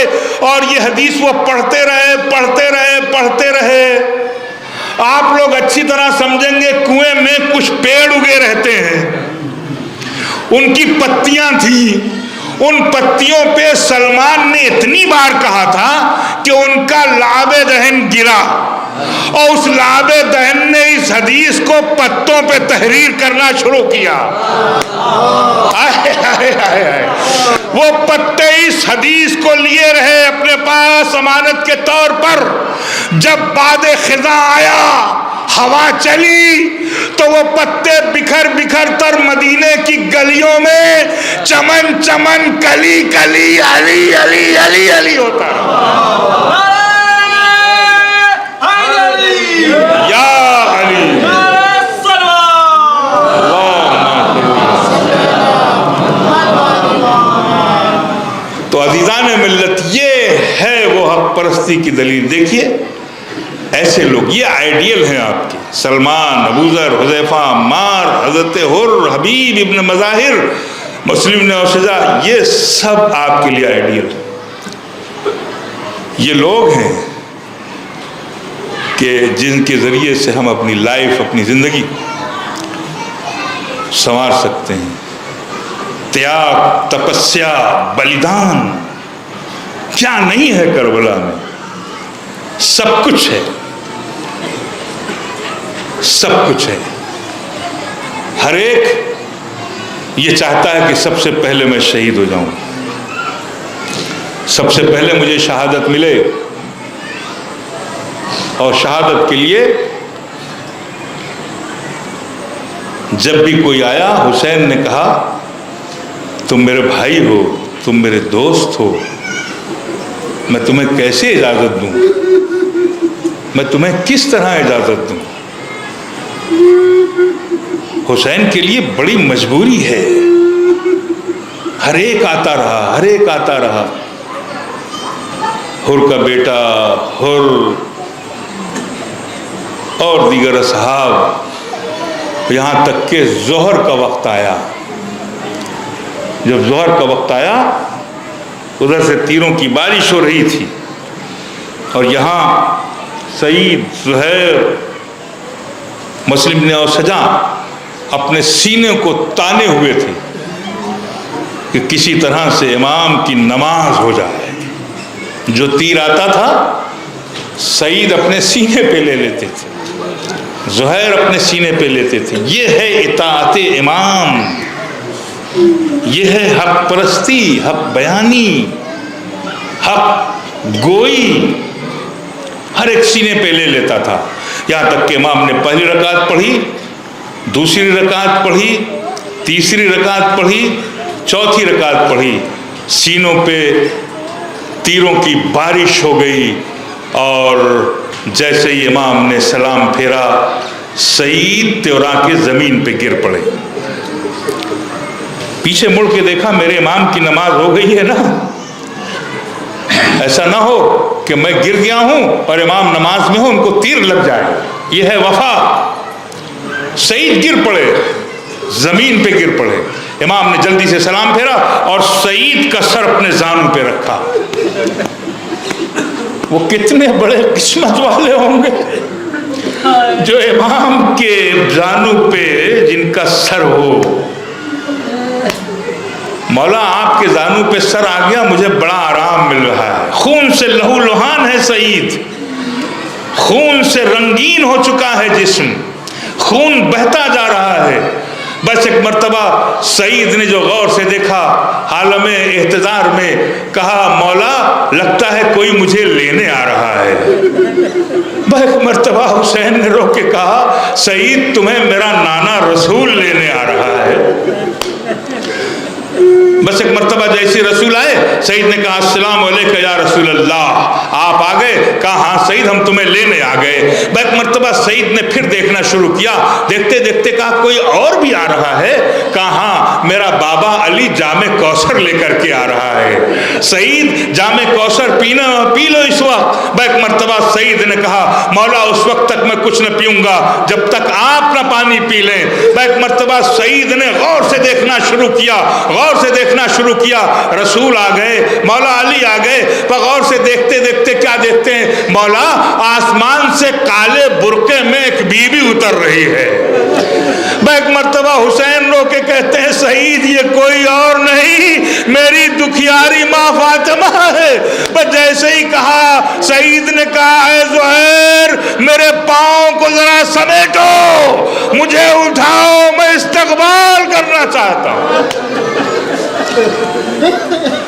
اور یہ حدیث وہ پڑھتے رہے. آپ لوگ اچھی طرح سمجھیں گے کنویں میں کچھ پیڑ اگے رہتے ہیں، ان کی پتیاں تھیں، ان پتیوں پہ سلمان نے اتنی بار کہا تھا کہ ان کا لعاب دہن گرا اور اس لعاب دہن نے اس حدیث کو پتوں پہ تحریر کرنا شروع کیا. وہ پتے اس حدیث کو لیے رہے اپنے پاس امانت کے طور پر. جب باد خزاں آیا ہوا چلی تو وہ پتے بکھر بکھر کر مدینے کی گلیوں میں چمن چمن کلی کلی علی علی علی علی ہوتا رہا. یا علی تو عزیزان ملت، یہ ہے وہ حق پرستی کی دلیل. دیکھیے ایسے لوگ، یہ آئیڈیل ہیں آپ کے، سلمان، ابوذر، حذیفہ، عمار، حضرت حر، حبیب ابن مظاہر، مسلم بن اوسجہ، یہ سب آپ کے لیے آئیڈیل ہیں. یہ لوگ ہیں کہ جن کے ذریعے سے ہم اپنی لائف، اپنی زندگی سنوار سکتے ہیں. تیاگ، تپسیا، بلیدان، کیا نہیں ہے کربلا میں؟ سب کچھ ہے، سب کچھ ہے. ہر ایک یہ چاہتا ہے کہ سب سے پہلے میں شہید ہو جاؤں، سب سے پہلے مجھے شہادت ملے. اور شہادت کے لیے جب بھی کوئی آیا، حسین نے کہا تم میرے بھائی ہو، تم میرے دوست ہو، میں تمہیں کیسے اجازت دوں، میں تمہیں کس طرح اجازت دوں. حسین کے لیے بڑی مجبوری ہے. ہر ایک آتا رہا، ہر ایک آتا رہا. حر کا بیٹا حر اور دیگر اصحاب، یہاں تک کہ ظہر کا وقت آیا. جب ظہر کا وقت آیا، ادھر سے تیروں کی بارش ہو رہی تھی اور یہاں سعید، زہیر، مسلم بن اوسجہ اپنے سینے کو تانے ہوئے تھے کہ کسی طرح سے امام کی نماز ہو جائے. جو تیر آتا تھا سعید اپنے سینے پہ لے لیتے تھے، زہیر اپنے سینے پہ لیتے تھے. یہ ہے اطاعت امام، یہ ہے حق پرستی، حق بیانی، حق گوئی. ہر ایک سینے پہ لے لیتا تھا. یہاں تک کہ امام نے پہلی رکعت پڑھی، دوسری رکعت پڑھی، تیسری رکعت پڑھی، چوتھی رکعت پڑھی، سینوں پہ تیروں کی بارش ہو گئی. اور جیسے ہی امام نے سلام پھیرا، سعید تیورا کے زمین پہ گر پڑے. پیچھے مڑ کے دیکھا، میرے امام کی نماز ہو گئی ہے نا. ایسا نہ ہو کہ میں گر گیا ہوں اور امام نماز میں ہوں، ان کو تیر لگ جائے. یہ ہے وفا. سعید گر پڑے، زمین پہ گر پڑے. امام نے جلدی سے سلام پھیرا اور سعید کا سر اپنے زانوں پہ رکھا. وہ کتنے بڑے قسمت والے ہوں گے جو امام کے زانوں پہ جن کا سر ہو. مولا آپ کے زانوں پہ سر آ گیا، مجھے بڑا آرام مل رہا ہے. خون سے لہو لہان ہے سعید، خون سے رنگین ہو چکا ہے جسم، خون بہتا جا رہا ہے. بس ایک مرتبہ سعید نے جو غور سے دیکھا، عالم احتضار میں کہا مولا لگتا ہے کوئی مجھے لینے آ رہا ہے. بس ایک مرتبہ حسین نے رو کے کہا سعید تمہیں میرا نانا رسول لینے آ رہا ہے. بس ایک مرتبہ جیسے رسول آئے، سعید نے کہا السلام علیکم یا رسول اللہ. آپ آ گئے؟ کہا ہاں سعید ہم تمہیں لینے آ گئے. ایک مرتبہ سعید نے پھر دیکھنا شروع کیا، دیکھتے دیکھتے کہا کوئی اور بھی آ رہا ہے؟ کہا ہاں میرا بابا علی جام کوثر لے کر کے آ رہا ہے. سعید جام کوثر پی لو اس وقت. ایک مرتبہ سعید نے کہا مولا اس وقت تک میں کچھ نہ پیوں گا جب تک آپ نہ پانی پی لیں. ایک مرتبہ سعید نے غور سے دیکھنا شروع کیا، غور سے دیکھنا شروع کیا. رسول آ گئے، مولا علی آ گئے. پر غور سے دیکھتے دیکھتے کیا دیکھتے ہیں؟ مولا آسمان سے کالے برقعے میں ایک بی بی اتر رہی ہے. ایک مرتبہ حسین رو کے کہتے ہیں سعید یہ کوئی اور نہیں میری دکھیاری ماں فاطمہ ہے. بس جیسے ہی کہا سعید نے کہا اے زہیر میرے پاؤں کو ذرا سمیٹو، مجھے اٹھاؤ، میں استقبال کرنا چاہتا ہوں.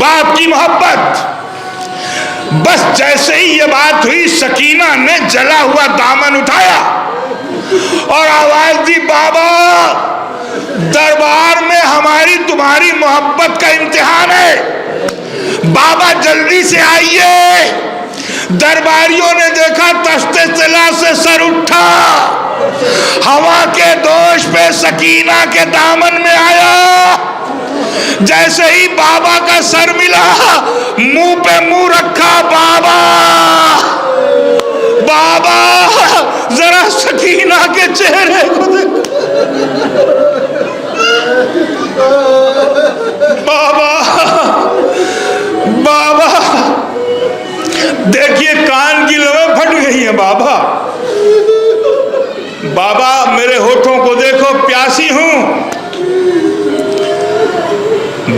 باپ کی محبت. بس جیسے ہی یہ بات ہوئی سکینہ نے جلا ہوا دامن اٹھایا اور آواز دی, بابا دربار میں ہماری تمہاری محبت کا امتحان ہے, بابا جلدی سے آئیے. درباریوں نے دیکھا تشتے طلا سے سر اٹھا, ہوا کے دوش پہ سکینہ کے دامن میں آیا. جیسے ہی بابا کا سر ملا منہ پہ منہ رکھا, بابا بابا ذرا سکینہ کے چہرے کو دیکھ, بابا بابا دیکھیے کان کی لویں پھٹ گئی ہیں. بابا بابا میرے ہونٹوں کو دیکھو, پیاسی ہوں.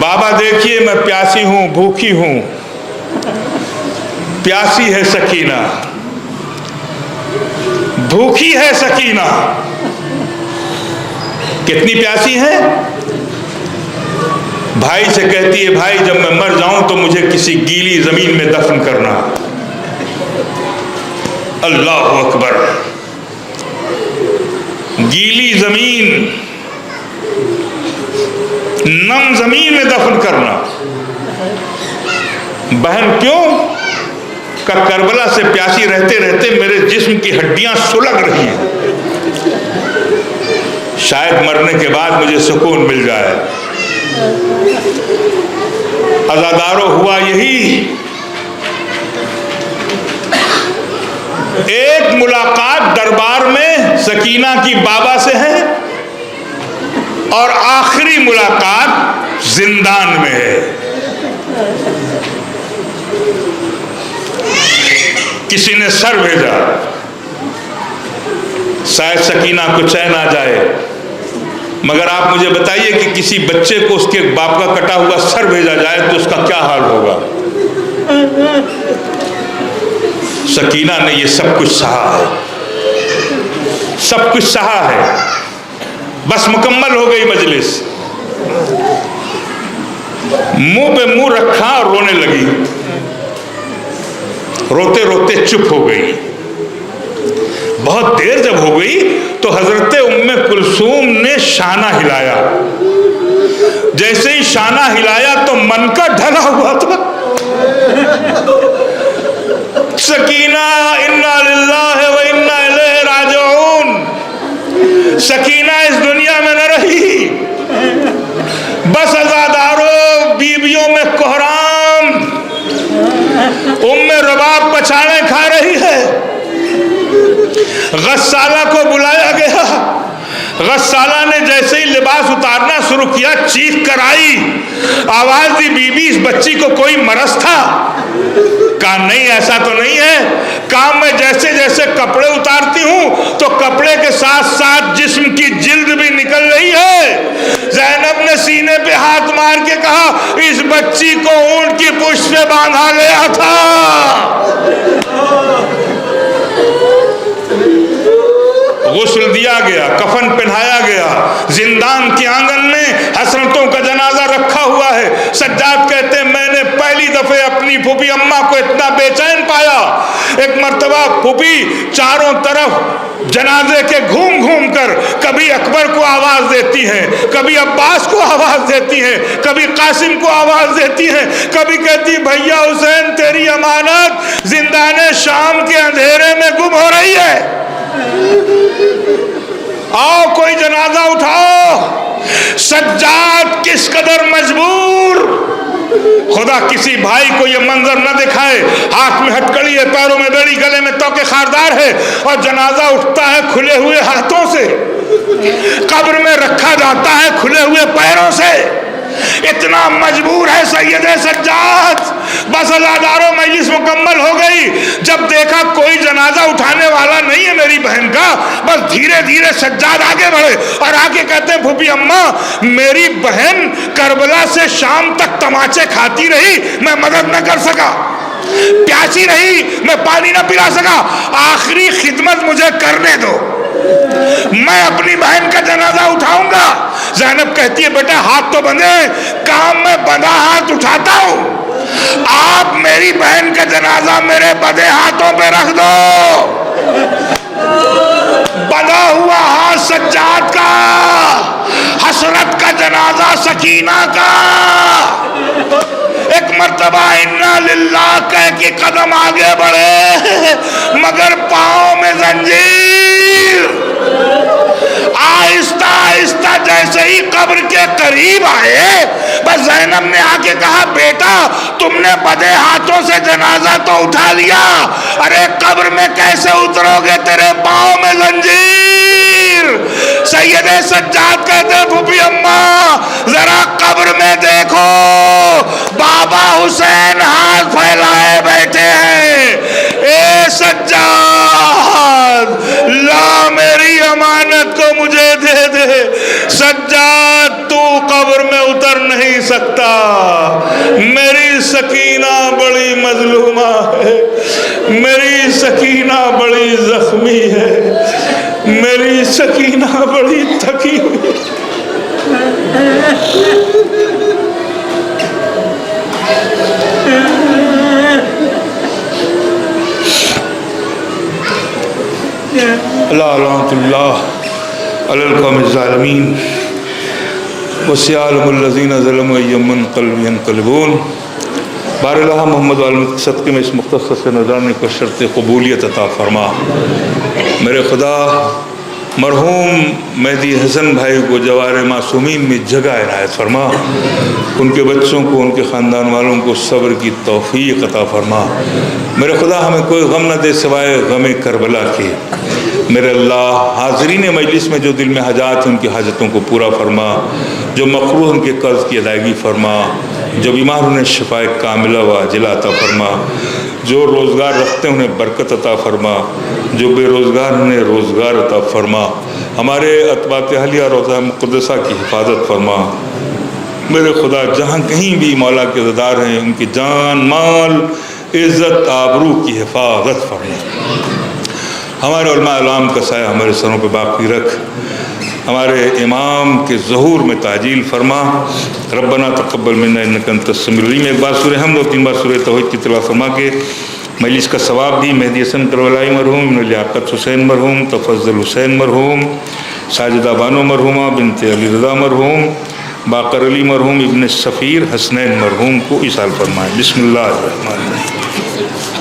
بابا دیکھیے میں پیاسی ہوں, بھوکی ہوں. پیاسی ہے سکینہ, بھوکی ہے سکینہ. کتنی پیاسی ہے؟ بھائی سے کہتی ہے, بھائی جب میں مر جاؤں تو مجھے کسی گیلی زمین میں دفن کرنا. اللہ اکبر, گیلی زمین, نم زمین میں دفن کرنا. بہن کیوں؟ کہ کربلا سے پیاسی رہتے رہتے میرے جسم کی ہڈیاں سلگ رہی ہیں, شاید مرنے کے بعد مجھے سکون مل جائے. عزادارو ہوا یہی, ایک ملاقات دربار میں سکینہ کی بابا سے ہے اور آخری ملاقات زندان میں ہے. کسی نے سر بھیجا, شاید سکینہ کو چین آ جائے, مگر آپ مجھے بتائیے کہ کسی بچے کو اس کے باپ کا کٹا ہوا سر بھیجا جائے تو اس کا کیا حال ہوگا. سکینہ نے یہ سب کچھ سہا ہے, سب کچھ سہا ہے. بس مکمل ہو گئی مجلس, منہ پہ منہ رکھا اور رونے لگی. روتے روتے چپ ہو گئی. بہت دیر جب ہو گئی تو حضرت ام کلثوم نے شانہ ہلایا. جیسے ہی شانہ ہلایا تو من کا ڈھلا ہوا تھا. سکینہ انا للہ و انا الیہ راجعون. سکینہ اس دنیا میں نہ رہی. بس عزادارو, بیویوں میں کوہرام, ام رباب پچھاڑے کھا رہی ہے. غسالہ کو بلایا گیا. غسالہ نے جیسے ہی لباس اتارنا شروع کیا چیخ کر آئی, آواز دی, بی بی اس بچی کو کوئی مرض تھا؟ کہا نہیں ایسا تو نہیں ہے. کہا میں جیسے جیسے کپڑے اتارتی ہوں تو کپڑے کے ساتھ ساتھ جسم کی جلد بھی نکل رہی ہے. زینب نے سینے پہ ہاتھ مار کے کہا اس بچی کو اونٹ کی پشت سے باندھا گیا تھا. غسل دیا گیا, کفن پہنایا گیا. زندان کے آنگن میں حسرتوں کا جنازہ رکھا ہوا ہے. سجاد کہتے ہیں میں نے پہلی دفعہ اپنی پھوپھی اماں کو اتنا بے چین پایا. ایک مرتبہ پھوپھی چاروں طرف جنازے کے گھوم گھوم کر کبھی اکبر کو آواز دیتی ہیں, کبھی عباس کو آواز دیتی ہیں, کبھی قاسم کو آواز دیتی ہیں, کبھی کہتی بھیا حسین تیری امانت زندان شام کے اندھیرے میں گم ہو رہی ہے, آؤ کوئی جنازہ اٹھاؤ. سجاد کس قدر مجبور, خدا کسی بھائی کو یہ منظر نہ دکھائے. ہاتھ میں ہتکڑی ہے, پیروں میں بیڑی, گلے میں توقے خاردار ہے اور جنازہ اٹھتا ہے کھلے ہوئے ہاتھوں سے, قبر میں رکھا جاتا ہے کھلے ہوئے پیروں سے. اتنا مجبور ہے سید سجاد. بس عزادارو مجلس مکمل ہو گئی. جب دیکھا کوئی جنازہ اٹھانے والا نہیں ہے میری بہن کا, بس دھیرے دھیرے سجاد آگے بڑھے اور آگے کہتے ہیں پھوپھی اماں میری بہن کربلا سے شام تک تماچے کھاتی رہی, میں مدد نہ کر سکا. پیاسی رہی, میں پانی نہ پلا سکا. آخری خدمت مجھے کرنے دو. میں اپنی بہن کا جنازہ اٹھاؤں گا؟ زینب کہتی ہے بیٹا ہاتھ تو بندھے، کام میں بندھا ہاتھ اٹھاتا ہوں، آپ میری بہن کا جنازہ میرے بندھے ہاتھوں پہ رکھ دو۔ بندھا ہوا ہاتھ سجاد کا، حسرت کا جنازہ سکینہ کا۔ ایک مرتبہ انا للہ کہہ کے قدم آگے بڑھے، مگر پاؤں میں زنجیر۔ آہستہ آہستہ جیسے ہی قبر کے قریب آئے، بس زینب نے آ کے کہا بیٹا تم نے بدے ہاتھوں سے جنازہ تو اٹھا لیا، ارے قبر میں کیسے اترو گے، تیرے پاؤں میں زنجیر۔ سید سجاد کہتے پھوپھی اماں ذرا قبر میں دیکھو، بابا حسین ہاتھ پھیلائے بیٹھے ہیں، اے سجاد لا میری امانت کو مجھے دے دے۔ سجاد تو قبر میں اتر نہیں سکتا، میری سکینہ بڑی مظلومہ ہے، میری سکینہ بڑی زخمی ہے، میری سکینہ بڑی تھکی ہوئی۔ لعنۃ اللہ علی القوم الظالمین وسیعلم الذین ظلموا ایمن قلب ینقلبون۔ بار اللہ محمد والد صدقے میں اس مختصر سے نذرانے کو شرط قبولیت عطا فرما۔ میرے خدا مرحوم مہدی حسن بھائی کو جوار معصومین میں جگہ عنایت فرما، ان کے بچوں کو، ان کے خاندان والوں کو صبر کی توفیق عطا فرما۔ میرے خدا ہمیں کوئی غم نہ دے سوائے غم کربلا کے۔ میرے اللہ حاضرین مجلس میں جو دل میں حاجات ہیں ان کی حاجتوں کو پورا فرما، جو مقروض ان کے قرض کی ادائیگی فرما، جو بیمار انہیں شفاء کاملہ و عاجلہ عطا فرما، جو روزگار رکھتے ہیں انہیں برکت عطا فرما، جو بے روزگار انہیں روزگار عطا فرما۔ ہمارے اتباع اہلیہ روضہ مقدسہ کی حفاظت فرما۔ میرے خدا جہاں کہیں بھی مولا کے عزادار ہیں ان کی جان مال عزت آبرو کی حفاظت فرما۔ ہمارے علماء علام کا سایہ ہمارے سروں پہ باقی رکھ، ہمارے امام کے ظہور میں تعجیل فرما۔ ربنا تقبل منا انک انت السمیع العلیم۔ ایک بار سورہ حمد اور 3 بار سورہ توحید کی تلاوت فرما کے مجلس کا ثواب بھی مہدی حسن کربلائی مرحوم، ابن لیاقت حسین مرحوم، تفضل حسین مرحوم، ساجدہ بانو مرحومہ بنت علی رضا مرحوم، باقر علی مرحوم، ابن سفیر حسنین مرحوم کو ایصال فرمائے۔ بسم اللہ الرحمن الرحیم۔